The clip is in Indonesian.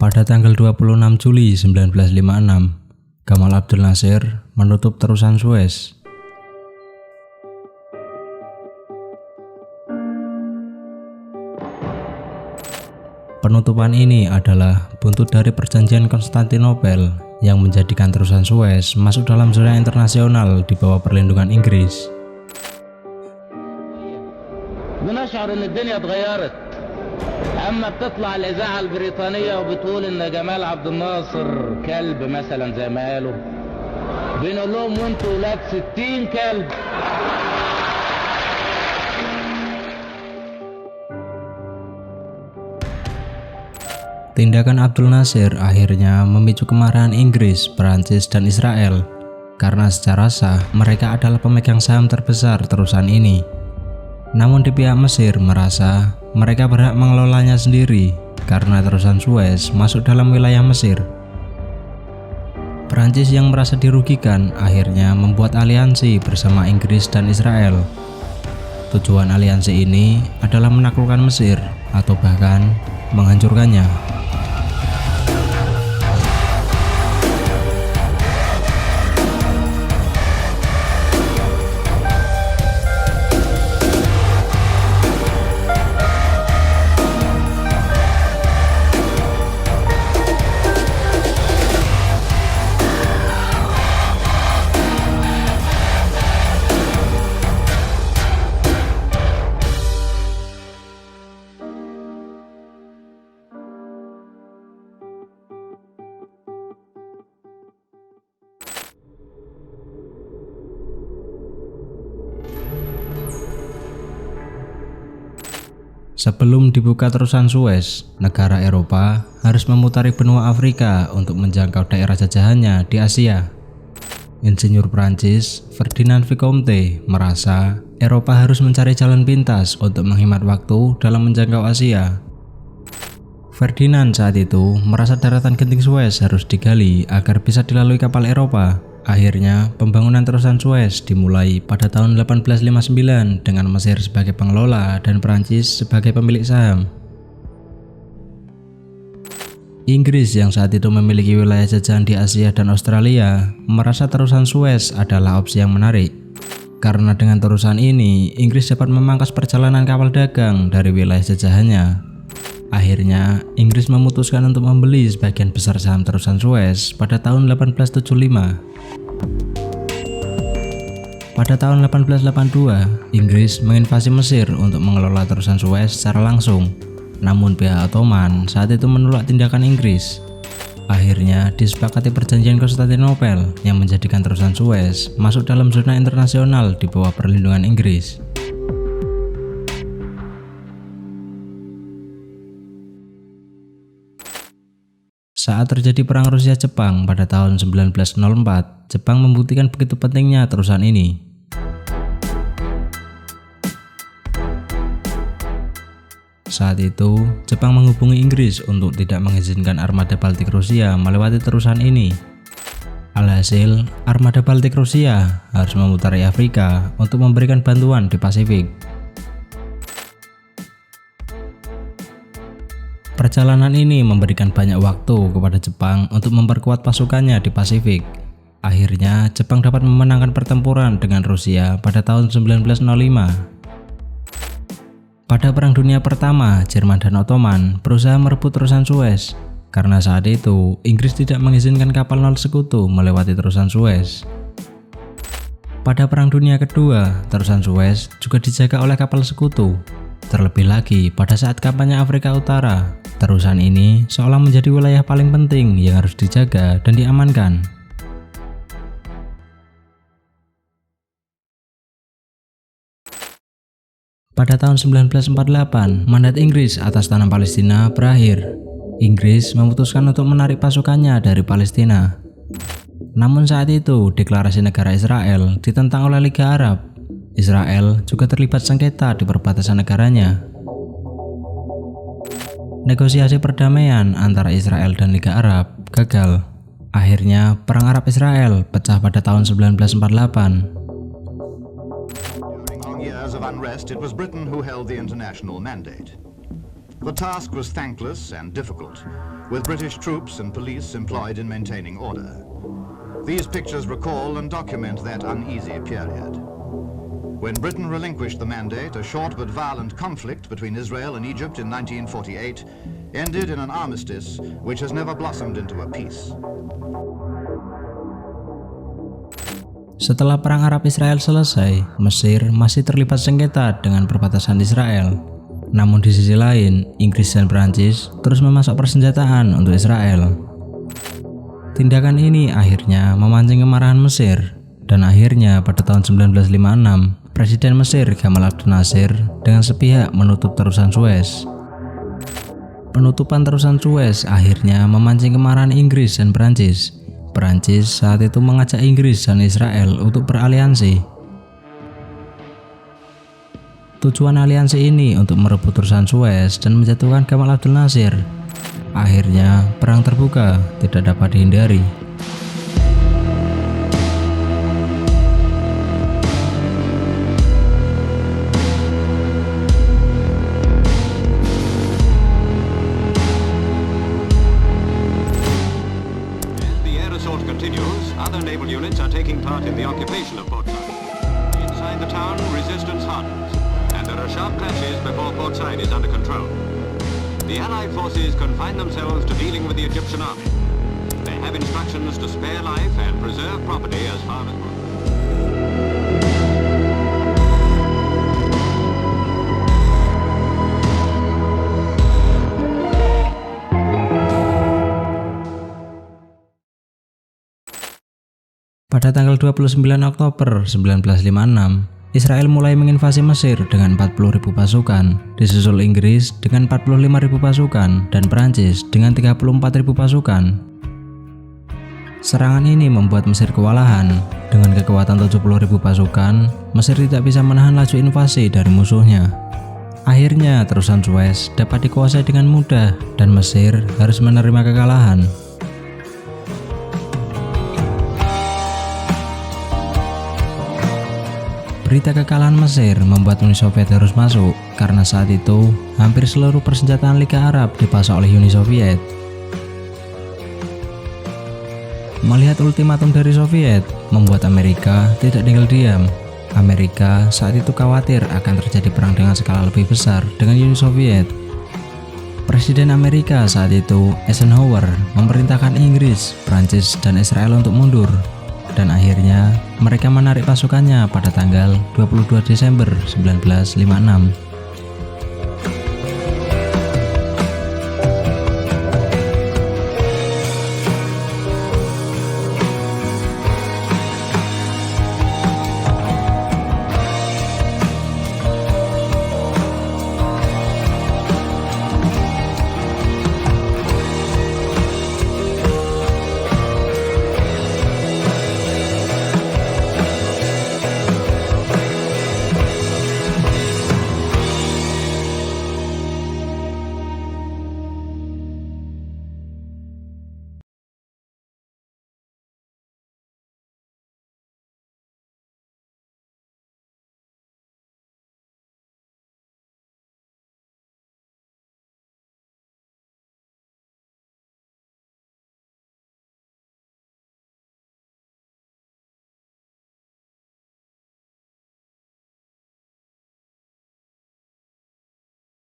Pada tanggal 26 Juli 1956, Gamal Abdel Nasser menutup terusan Suez. Penutupan ini adalah buntut dari perjanjian Konstantinopel yang menjadikan terusan Suez masuk dalam zona internasional di bawah perlindungan Inggris. اما بتطلع الاذاعه البريطانيه وبتقول ان جمال عبد الناصر كلب مثلا زي ما قالوا بنقول لهم وانتوا ولاد 60 كلب. Tindakan Abdul Nasser akhirnya memicu kemarahan Inggris, Prancis, dan Israel karena secara sah mereka adalah pemegang saham terbesar terusan ini. Namun di pihak Mesir merasa mereka berhak mengelolanya sendiri karena terusan Suez masuk dalam wilayah Mesir. Prancis yang merasa dirugikan akhirnya membuat aliansi bersama Inggris dan Israel. Tujuan aliansi ini adalah menaklukkan Mesir atau bahkan menghancurkannya. Sebelum dibuka terusan Suez, negara Eropa harus memutari benua Afrika untuk menjangkau daerah jajahannya di Asia. Insinyur Prancis Ferdinand Vicomte merasa Eropa harus mencari jalan pintas untuk menghemat waktu dalam menjangkau Asia. Ferdinand saat itu merasa daratan genting Suez harus digali agar bisa dilalui kapal Eropa. Akhirnya, pembangunan terusan Suez dimulai pada tahun 1859 dengan Mesir sebagai pengelola dan Prancis sebagai pemilik saham. Inggris yang saat itu memiliki wilayah jajahan di Asia dan Australia merasa terusan Suez adalah opsi yang menarik. Karena dengan terusan ini, Inggris dapat memangkas perjalanan kapal dagang dari wilayah jajahannya. Akhirnya, Inggris memutuskan untuk membeli sebagian besar saham terusan Suez pada tahun 1875. Pada tahun 1882, Inggris menginvasi Mesir untuk mengelola terusan Suez secara langsung. Namun pihak Ottoman saat itu menolak tindakan Inggris. Akhirnya disepakati perjanjian Konstantinopel yang menjadikan terusan Suez masuk dalam zona internasional di bawah perlindungan Inggris. Saat terjadi perang Rusia-Jepang pada tahun 1904, Jepang membuktikan begitu pentingnya terusan ini. Saat itu, Jepang menghubungi Inggris untuk tidak mengizinkan armada Baltik Rusia melewati terusan ini. Alhasil, armada Baltik Rusia harus memutari Afrika untuk memberikan bantuan di Pasifik. Perjalanan ini memberikan banyak waktu kepada Jepang untuk memperkuat pasukannya di Pasifik. Akhirnya, Jepang dapat memenangkan pertempuran dengan Rusia pada tahun 1905. Pada Perang Dunia Pertama, Jerman dan Ottoman berusaha merebut terusan Suez. Karena saat itu, Inggris tidak mengizinkan kapal nol sekutu melewati terusan Suez. Pada Perang Dunia Kedua, terusan Suez juga dijaga oleh kapal sekutu. Terlebih lagi pada saat kampanye Afrika Utara, terusan ini seolah menjadi wilayah paling penting yang harus dijaga dan diamankan. Pada tahun 1948, mandat Inggris atas tanah Palestina berakhir. Inggris memutuskan untuk menarik pasukannya dari Palestina. Namun saat itu, deklarasi negara Israel ditentang oleh Liga Arab. Israel juga terlibat sengketa di perbatasan negaranya. Negosiasi perdamaian antara Israel dan Liga Arab gagal. Akhirnya, Perang Arab-Israel pecah pada tahun 1948. During long years of unrest, it was Britain who held the international mandate. The task was thankless and difficult, with British troops and police employed in maintaining order. These pictures recall and document that uneasy period. When Britain relinquished the mandate, a short but violent conflict between Israel and Egypt in 1948 ended in an armistice which has never blossomed into a peace. Setelah Perang Arab-Israel selesai, Mesir masih terlibat sengketa dengan perbatasan Israel. Namun di sisi lain, Inggris dan Prancis terus memasok persenjataan untuk Israel. Tindakan ini akhirnya memancing kemarahan Mesir, dan akhirnya pada tahun 1956, Presiden Mesir Gamal Abdel Nasser dengan sepihak menutup terusan Suez. Penutupan terusan Suez akhirnya memancing kemarahan Inggris dan Prancis. Prancis saat itu mengajak Inggris dan Israel untuk beraliansi. Tujuan aliansi ini untuk merebut terusan Suez dan menjatuhkan Gamal Abdel Nasser. Akhirnya, perang terbuka tidak dapat dihindari. As the air assault continues, other naval units are taking part in the occupation of Port Said. Inside the town, resistance hardens, and there are sharp clashes before Port Said is under control. The Allied forces confine themselves to dealing with the Egyptian army. They have instructions to spare life and preserve property as far as possible. Pada tanggal 29 Oktober 1956, Israel mulai menginvasi Mesir dengan 40.000 pasukan, disusul Inggris dengan 45.000 pasukan, dan Prancis dengan 34.000 pasukan. Serangan ini membuat Mesir kewalahan. Dengan kekuatan 70.000 pasukan, Mesir tidak bisa menahan laju invasi dari musuhnya. Akhirnya, terusan Suez dapat dikuasai dengan mudah, dan Mesir harus menerima kekalahan. Berita kekalahan Mesir membuat Uni Soviet harus masuk, karena saat itu hampir seluruh persenjataan Liga Arab dipasok oleh Uni Soviet. Melihat ultimatum dari Soviet, membuat Amerika tidak tinggal diam. Amerika saat itu khawatir akan terjadi perang dengan skala lebih besar dengan Uni Soviet. Presiden Amerika saat itu, Eisenhower, memerintahkan Inggris, Prancis, dan Israel untuk mundur. Dan akhirnya mereka menarik pasukannya pada tanggal 22 Desember 1956.